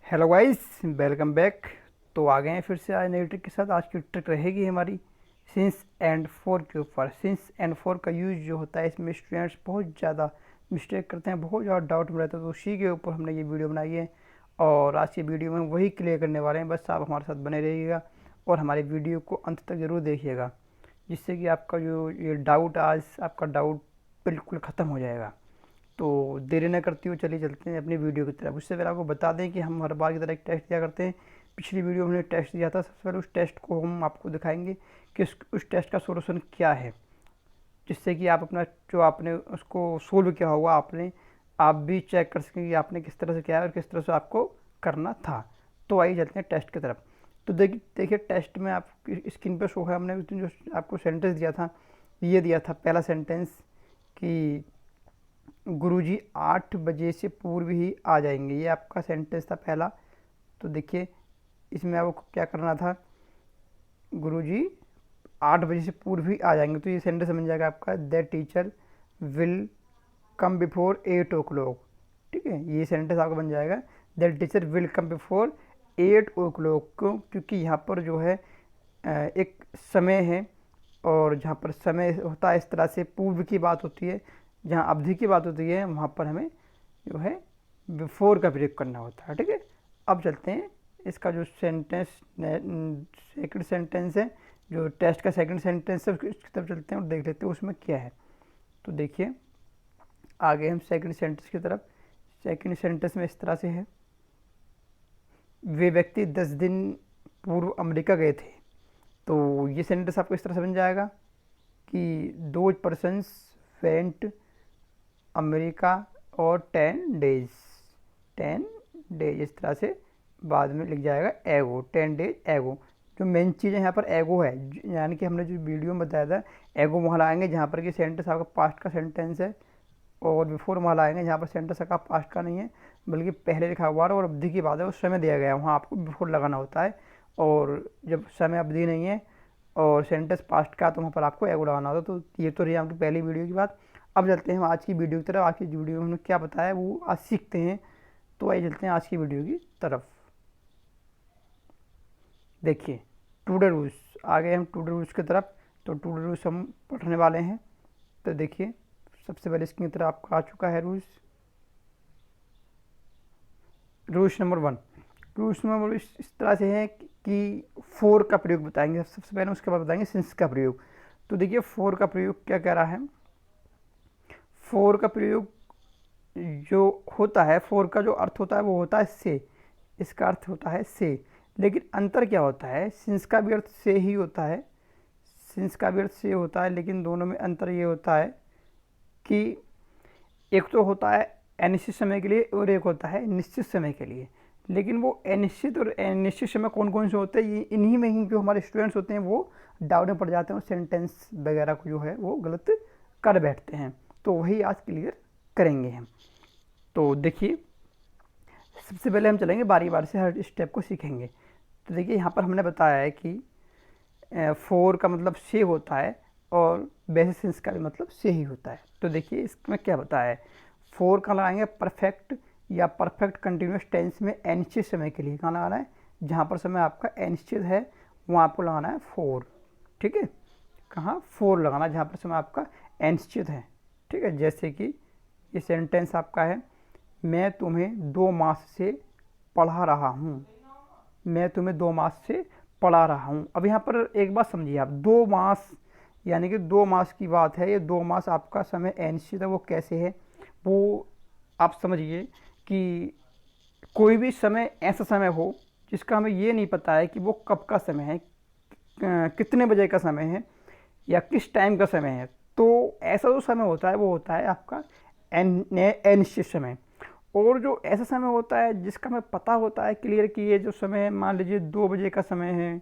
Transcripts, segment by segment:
Hello guys, welcome back. तो आ गए हैं फिर से आज नई ट्रिक के साथ। आज की ट्रिक रहेगी हमारी सिंस एंड फोर के ऊपर। सिंस एंड फोर का यूज़ जो होता है, इसमें स्टूडेंट्स बहुत ज़्यादा मिस्टेक करते हैं, बहुत ज़्यादा डाउट में रहता है, तो उसी के ऊपर हमने ये वीडियो बनाई है। और आज की वीडियो में वही क्लियर करने वाले हैं। बस आप हमारे साथ बने रहिएगा और हमारी वीडियो को अंत तक ज़रूर देखिएगा, जिससे कि आपका जो ये डाउट, आज आपका डाउट बिल्कुल ख़त्म हो जाएगा। तो देरी न करती हुए चलिए चलते हैं अपनी वीडियो की तरफ। उससे पहले आपको बता दें कि हम हर बार की तरह एक टेस्ट दिया करते हैं। पिछली वीडियो में हमने टेस्ट दिया था। सबसे पहले उस टेस्ट को हम आपको दिखाएंगे कि उस टेस्ट का सोल्यूशन क्या है, जिससे कि आप अपना जो आपने उसको सोल्व किया होगा, आप भी चेक कर सकें कि आपने किस तरह से किया है और किस तरह से आपको करना था। तो आइए चलते हैं टेस्ट की तरफ। तो देखिए टेस्ट में आप स्क्रीन पर शो है, हमने उस दिन जो आपको सेंटेंस दिया था, ये दिया था पहला सेंटेंस कि गुरुजी 8 बजे से पूर्व ही आ जाएंगे। ये आपका सेंटेंस था पहला। तो देखिए इसमें आपको क्या करना था, गुरुजी 8 बजे से पूर्व ही आ जाएंगे। तो ये सेंटेंस बन जाएगा आपका, that teacher will come before 8 o'clock। ठीक है, ये सेंटेंस आपका बन जाएगा, that teacher will come before 8 o'clock। क्यों? क्योंकि यहाँ पर जो है एक समय है, और जहाँ पर समय होता है इस तरह से पूर्व की बात होती है, जहाँ अवधि की बात होती है वहाँ पर हमें जो है बिफोर का प्रयोग करना होता है। ठीक है, अब चलते हैं इसका जो सेंटेंस सेकंड सेंटेंस है, जो टेस्ट का सेकंड सेंटेंस है, उसकी तरफ चलते हैं और देख लेते हैं उसमें क्या है। तो देखिए आगे हम सेकंड सेंटेंस की तरफ। सेकंड सेंटेंस में इस तरह से है, वे व्यक्ति 10 दिन पूर्व अमेरिका गए थे। तो ये सेंटेंस आपको इस तरह से बन जाएगा कि दो पर्सन्स वेंट अमेरिका और 10 डेज इस तरह से बाद में लिख जाएगा एगो, 10 डेज एगो। जो मेन चीज़ है यहाँ पर एगो है, यानी कि हमने जो वीडियो में बताया था, एगो वहाँ लाएंगे जहाँ पर कि सेंटेंस आपका पास्ट का सेंटेंस है, और बिफोर वहाँ लाएंगे जहाँ पर सेंटेंस आपका पास्ट का नहीं है, बल्कि पहले लिखा हुआ है और अवधि की बात है, उस समय दिया गया है, वहाँ आपको बिफोर लगाना होता है। और जब समय अवधि नहीं है और सेंटेंस पास्ट का, तो वहाँ पर आपको एगो लगाना होता है। तो ये तो रही आपकी पहली वीडियो की बात। अब चलते हैं हम आज की वीडियो की तरफ। आज की वीडियो में हमने क्या बताया वो आज सीखते हैं। तो आइए चलते हैं आज की वीडियो की तरफ। देखिए टूडे रूल्स, आ गए हम टूडे रूल्स की तरफ। तो टूडे रूल्स हम पढ़ने वाले हैं। तो देखिए सबसे पहले इसकी तरफ आपका आ चुका है rules. Rules number 1। Rules number इस तरह से है कि फोर का प्रयोग बताएंगे सबसे पहले, उसके बाद बताएंगे सिंस का प्रयोग। तो देखिए फोर का प्रयोग क्या कह रहा है। फोर का प्रयोग जो होता है, फोर का जो अर्थ होता है वो होता है से। इसका अर्थ होता है से, लेकिन अंतर क्या होता है, सिंस का भी अर्थ से ही होता है, सिंस का भी अर्थ से होता है, लेकिन दोनों में अंतर ये होता है कि एक तो होता है अनिश्चित समय के लिए और एक होता है निश्चित समय के लिए। लेकिन वो अनिश्चित और निश्चित समय कौन कौन से होते हैं, ये इन्हीं में ही जो हमारे स्टूडेंट्स होते हैं वो डाउट में पड़ जाते हैं और सेंटेंस वगैरह को जो है वो गलत कर बैठते हैं। तो वही आज क्लियर करेंगे हम। तो देखिए सबसे पहले हम चलेंगे बारी बारी से, हर स्टेप को सीखेंगे। तो देखिए यहाँ पर हमने बताया है कि फोर का मतलब से होता है और बेसिस का भी मतलब से ही होता है। तो देखिए इसमें क्या बताया है, फोर का लगाएंगे परफेक्ट या परफेक्ट कंटिन्यूस टेंस में अनिश्चित समय के लिए। कहाँ लगाना है, जहाँ पर समय आपका अनिश्चित है वहाँ आपको लगाना है फोर। ठीक है, कहाँ फोर लगाना जहाँ पर समय आपका अनिश्चित है। ठीक है, जैसे कि ये सेंटेंस आपका है, मैं तुम्हें 2 मास से पढ़ा रहा हूँ। मैं तुम्हें 2 मास से पढ़ा रहा हूँ। अब यहाँ पर एक बात समझिए आप, 2 मास यानी कि 2 मास की बात है। ये 2 मास आपका समय अनिश्चित है, वो कैसे है वो आप समझिए कि कोई भी समय ऐसा समय हो जिसका हमें ये नहीं पता है कि वो कब का समय है, कितने बजे का समय है या किस टाइम का समय है। तो ऐसा जो समय होता है वो होता है आपका अनिश्चित समय। और जो ऐसा समय होता है जिसका हमें पता होता है क्लियर कि ये जो समय है, मान लीजिए 2 बजे का समय है,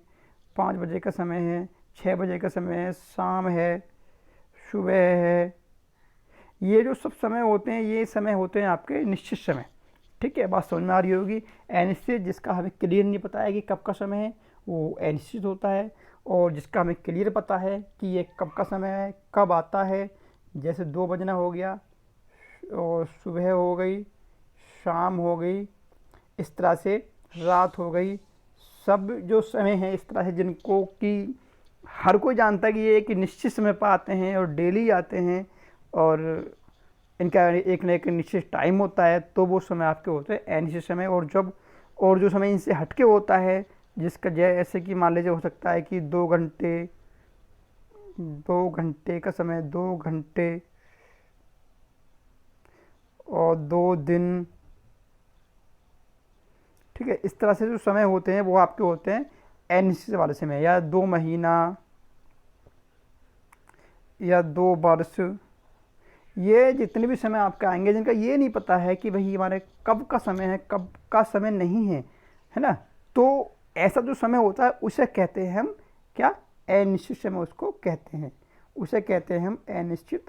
5 बजे का समय है, 6 बजे का समय है, शाम है, सुबह है, ये जो सब समय होते हैं ये समय होते हैं आपके निश्चित समय। ठीक है, बात समझ में आ रही होगी। अनिश्चित जिसका हमें क्लियर नहीं पता है कि कब का समय है वो अनिश्चित होता है, और जिसका हमें क्लियर पता है कि ये कब का समय है, कब आता है, जैसे 2 बजना हो गया और सुबह हो गई, शाम हो गई, इस तरह से रात हो गई, सब जो समय है इस तरह से जिनको कि हर कोई जानता है कि ये एक निश्चित समय पर आते हैं और डेली आते हैं, और इनका एक न एक निश्चित टाइम होता है, तो वो समय आपके होते हैं अनिश्चित समय। और जो समय इनसे हटके होता है, जिसका जैसे कि मान लीजिए हो सकता है कि 2 घंटे का समय, 2 घंटे और 2 दिन, ठीक है। इस तरह से जो समय होते हैं वो आपके होते हैं अनिश्चित वाले समय, या 2 महीना या 2 वर्ष। ये जितने भी समय आपके आएंगे जिनका ये नहीं पता है कि भाई हमारे कब का समय है, कब का समय नहीं है, है ना, तो ऐसा जो समय होता है उसे कहते हैं हम क्या, अनिश्चित समय उसको कहते हैं, उसे कहते हैं हम अनिश्चित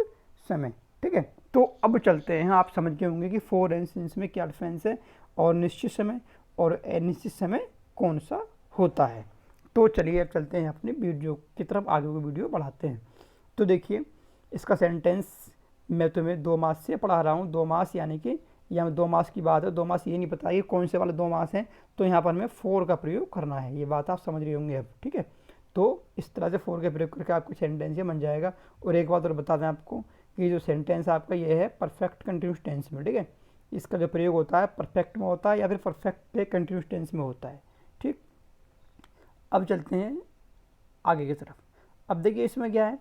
समय, ठीक है। तो अब चलते हैं, आप समझ गए होंगे कि 4 एंड सिंस में क्या डिफरेंस है, और निश्चित समय और अनिश्चित समय कौन सा होता है। तो चलिए अब चलते हैं अपनी वीडियो की तरफ, आगे की वीडियो बढ़ाते हैं। तो देखिए इसका सेंटेंस मैं तुम्हें 2 मास से पढ़ा रहा हूँ। 2 मास यानी कि यहाँ 2 मास की बात है, 2 मास ये नहीं पता कि कौन से वाले 2 मास हैं, तो यहाँ पर हमें 4 का प्रयोग करना है, ये बात आप समझ रहे होंगे अब, ठीक है। तो इस तरह से 4 का प्रयोग करके आपको सेंटेंस ये बन जाएगा। और एक बात और बता दें आपको कि जो सेंटेंस आपका ये है परफेक्ट कंटिन्यूस टेंस में, ठीक है। इसका जो प्रयोग होता है परफेक्ट में होता है या फिर परफेक्ट के कंटिन्यूस टेंस में होता है, ठीक। अब चलते हैं आगे की तरफ। अब देखिए इसमें क्या है,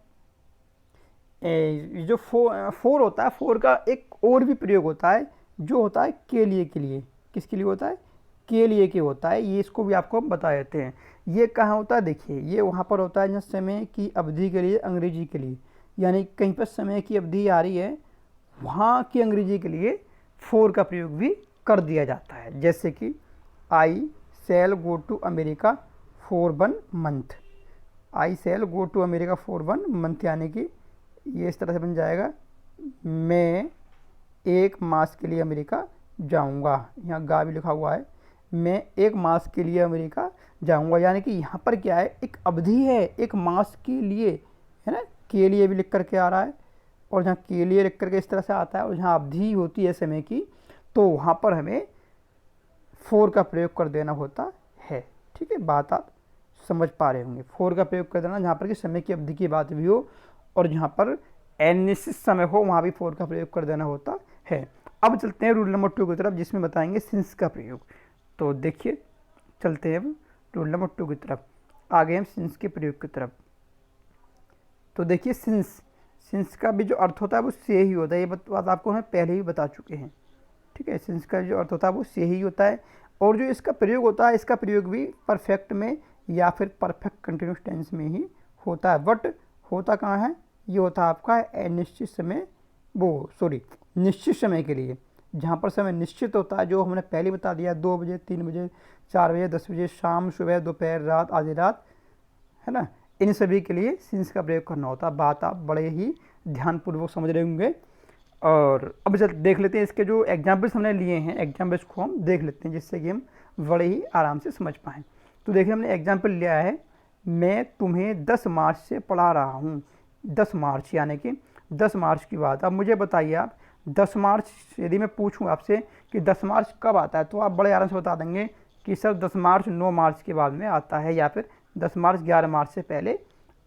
जो 4 होता है, 4 का एक और भी प्रयोग होता है जो होता है के लिए। किसके लिए होता है, के लिए के होता है, ये इसको भी आपको हम बता देते हैं। ये कहाँ होता है, देखिए ये वहाँ पर होता है जहाँ समय की अवधि के लिए, अंग्रेजी के लिए, यानी कहीं पर समय की अवधि आ रही है, वहाँ की अंग्रेजी के लिए 4 का प्रयोग भी कर दिया जाता है। जैसे कि I shall go to America for 1 month, I shall go to America for 1 month, यानी कि ये इस तरह से बन जाएगा, मैं 1 मास के लिए अमेरिका जाऊंगा। यहाँ गा भी लिखा हुआ है, मैं 1 मास के लिए अमेरिका जाऊंगा, यानी कि यहाँ पर क्या है, एक अवधि है, 1 मास के लिए, है ना, के लिए भी लिख करके आ रहा है, और जहाँ के लिए लिख करके इस तरह से आता है, और जहाँ अवधि होती है समय की, तो वहाँ पर हमें 4 का प्रयोग कर देना होता है, ठीक है। बात आप समझ पा रहे होंगे, 4 का प्रयोग कर देना जहाँ पर कि समय की अवधि की बात भी हो, और जहाँ पर अनिश्चित समय हो वहाँ भी 4 का प्रयोग कर देना होता है। अब चलते हैं रूल नंबर 2 की तरफ, जिसमें बताएंगे सिंस का प्रयोग। तो देखिए चलते हैं अब रूल नंबर 2 की तरफ, आगे हम सिंस के प्रयोग की तरफ। तो देखिए सिंस का भी जो अर्थ होता है वो से ही होता है, ये बात आपको हम पहले ही बता चुके हैं, ठीक है। सिंस का जो अर्थ होता है वो से ही होता है, और जो इसका प्रयोग होता है, इसका प्रयोग भी परफेक्ट में या फिर परफेक्ट कंटिन्यूस टेंस में ही होता है। बट होता कहाँ है, ये होता है आपका अनिश्चित समय, निश्चित समय के लिए, जहाँ पर समय निश्चित होता है, जो हमने पहले बता दिया, 2 बजे, 3 बजे, 4 बजे, 10 बजे, शाम, सुबह, दोपहर, रात, आधी रात, है ना, इन सभी के लिए सिंस का प्रयोग करना होता है। बात आप बड़े ही ध्यानपूर्वक समझ रहे होंगे। और अब चल देख लेते हैं इसके जो एग्जाम्पल्स हमने लिए हैं, एग्जाम्पल्स को हम देख लेते हैं, जिससे कि हम बड़े ही आराम से समझ पाएँ। तो देखिए हमने एग्जाम्पल लिया है, मैं तुम्हें 10 मार्च से पढ़ा रहा हूँ। 10 मार्च यानी कि 10 मार्च की बात। अब मुझे बताइए आप, 10 मार्च यदि मैं पूछूं आपसे कि 10 मार्च कब आता है, तो आप बड़े आराम से बता देंगे कि सर 10 मार्च 9 मार्च के बाद में आता है, या फिर 10 मार्च 11 मार्च से पहले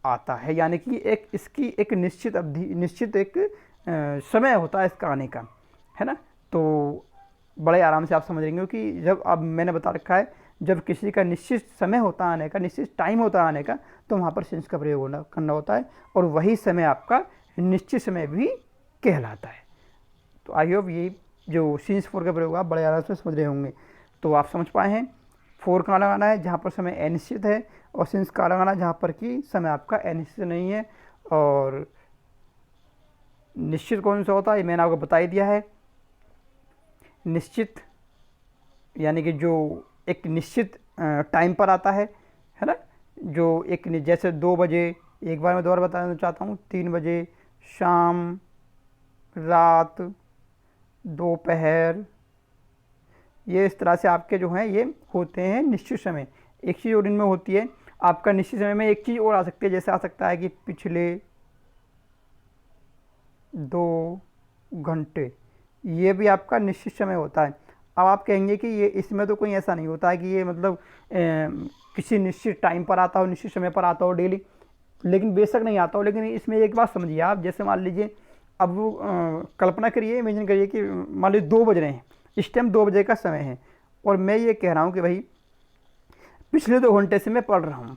आता है। यानी कि इसकी एक निश्चित अवधि, निश्चित एक समय होता है इसका आने का, है ना। तो बड़े आराम से आप समझेंगे कि जब अब मैंने बता रखा है, जब किसी का निश्चित समय होता आने का, निश्चित टाइम होता आने का, तो वहाँ पर सिंस का प्रयोग करना होता है, और वही समय आपका निश्चित समय भी कहलाता है। तो आई होप ये जो सिंस 4 का प्रयोग आप बड़े आराम से समझ रहे होंगे। तो आप समझ पाए हैं 4 कहाँ लगाना है, जहाँ पर समय अनिश्चित है, और सिंस कहाँ लगाना है, जहाँ पर कि समय आपका अनिश्चित नहीं है। और निश्चित कौन सा होता है, ये मैंने आपको बता ही दिया है। निश्चित यानी कि जो एक निश्चित टाइम पर आता है ना, जो एक जैसे 2 बजे, एक बार मैं दोबारा बताना चाहता हूँ, 3 बजे, शाम, रात, दोपहर, ये इस तरह से आपके जो हैं ये होते हैं निश्चित समय। एक चीज़ और इनमें होती है, आपका निश्चित समय में एक चीज़ और आ सकती है, जैसे आ सकता है कि पिछले 2 घंटे, ये भी आपका निश्चित समय होता है। अब आप कहेंगे कि ये इसमें तो कोई ऐसा नहीं होता है कि ये मतलब किसी निश्चित टाइम पर आता हो, निश्चित समय पर आता हो डेली, लेकिन बेशक नहीं आता हो। लेकिन इसमें एक बात समझिए आप, जैसे मान लीजिए अब वो कल्पना करिए, इमेजिन करिए कि मान लीजिए 2 बज रहे हैं, इस टाइम 2 बजे का समय है, और मैं ये कह रहा हूँ कि भाई पिछले 2 घंटे से मैं पढ़ रहा हूँ,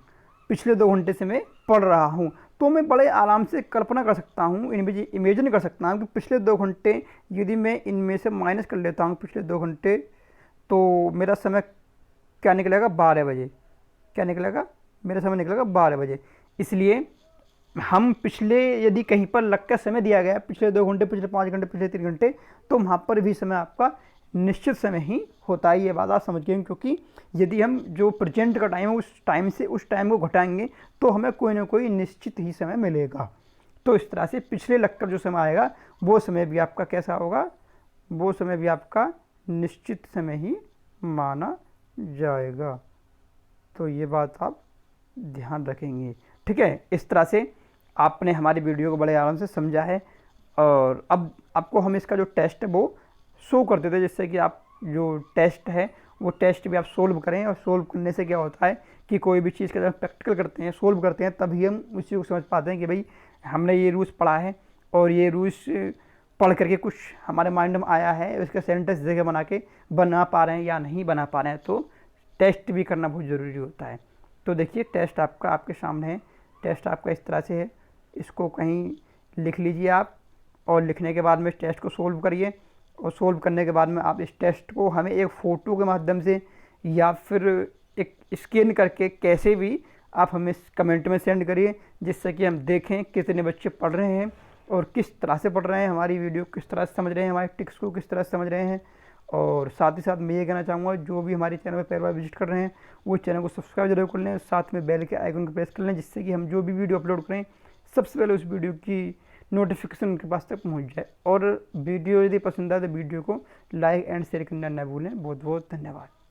पिछले 2 घंटे से मैं पढ़ रहा हूँ, तो मैं बड़े आराम से कल्पना कर सकता हूँ, इमेजिन कर सकता हूँ कि पिछले 2 घंटे यदि मैं इनमें से माइनस कर लेता हूँ पिछले 2 घंटे, तो मेरा समय क्या निकलेगा, 12 बजे। क्या निकलेगा, मेरा समय निकलेगा 12 बजे। इसलिए हम पिछले, यदि कहीं पर लग कर समय दिया गया पिछले 2 घंटे, पिछले 5 घंटे, पिछले 3 घंटे, तो वहाँ पर भी समय आपका निश्चित समय ही होता है। ये बात आप समझ गए, क्योंकि यदि हम जो प्रेजेंट का टाइम है उस टाइम से उस टाइम को घटाएंगे तो हमें कोई ना कोई निश्चित ही समय मिलेगा। तो इस तरह से पिछले लगकर जो समय आएगा वो समय भी आपका कैसा होगा, वो समय भी आपका निश्चित समय ही माना जाएगा। तो ये बात आप ध्यान रखेंगे, ठीक है। इस तरह से आपने हमारी वीडियो को बड़े आराम से समझा है, और अब आपको हम इसका जो टेस्ट है वो शो कर देते हैं, जिससे कि आप जो टेस्ट है वो टेस्ट भी आप सोल्व करें। और सोल्व करने से क्या होता है कि कोई भी चीज़ का जब प्रैक्टिकल करते हैं, सोल्व करते हैं, तभी हम उस चीज़ को समझ पाते हैं कि भाई हमने ये रूल्स पढ़ा है और ये रूल्स पढ़ करके कुछ हमारे माइंड में आया है, उसका सेंटेंस जगह बना के बना पा रहे हैं या नहीं बना पा रहे हैं। तो टेस्ट भी करना बहुत ज़रूरी होता है। तो देखिए टेस्ट आपका आपके सामने है। टेस्ट आपका इस तरह से है, इसको कहीं लिख लीजिए आप, और लिखने के बाद में इस टेस्ट को सोल्व करिए, और सोल्व करने के बाद में आप इस टेस्ट को हमें एक फ़ोटो के माध्यम से या फिर एक स्कैन करके कैसे भी आप हमें कमेंट में सेंड करिए, जिससे कि हम देखें कितने बच्चे पढ़ रहे हैं और किस तरह से पढ़ रहे हैं, हमारी वीडियो किस तरह से समझ रहे हैं, हमारे टिक्स को किस तरह से समझ रहे हैं। और साथ ही साथ मैं ये कहना चाहूँगा, जो भी हमारे चैनल पर पहली बार विजिट कर रहे हैं वो चैनल को सब्सक्राइब जरूर कर लें, साथ में बेल के आइकन को प्रेस कर लें, जिससे कि हम जो भी वीडियो अपलोड करें सबसे पहले उस वीडियो की नोटिफिकेशन उनके पास तक पहुंच जाए। और वीडियो यदि पसंद आए तो वीडियो को लाइक एंड शेयर करना न भूलें। बहुत बहुत धन्यवाद।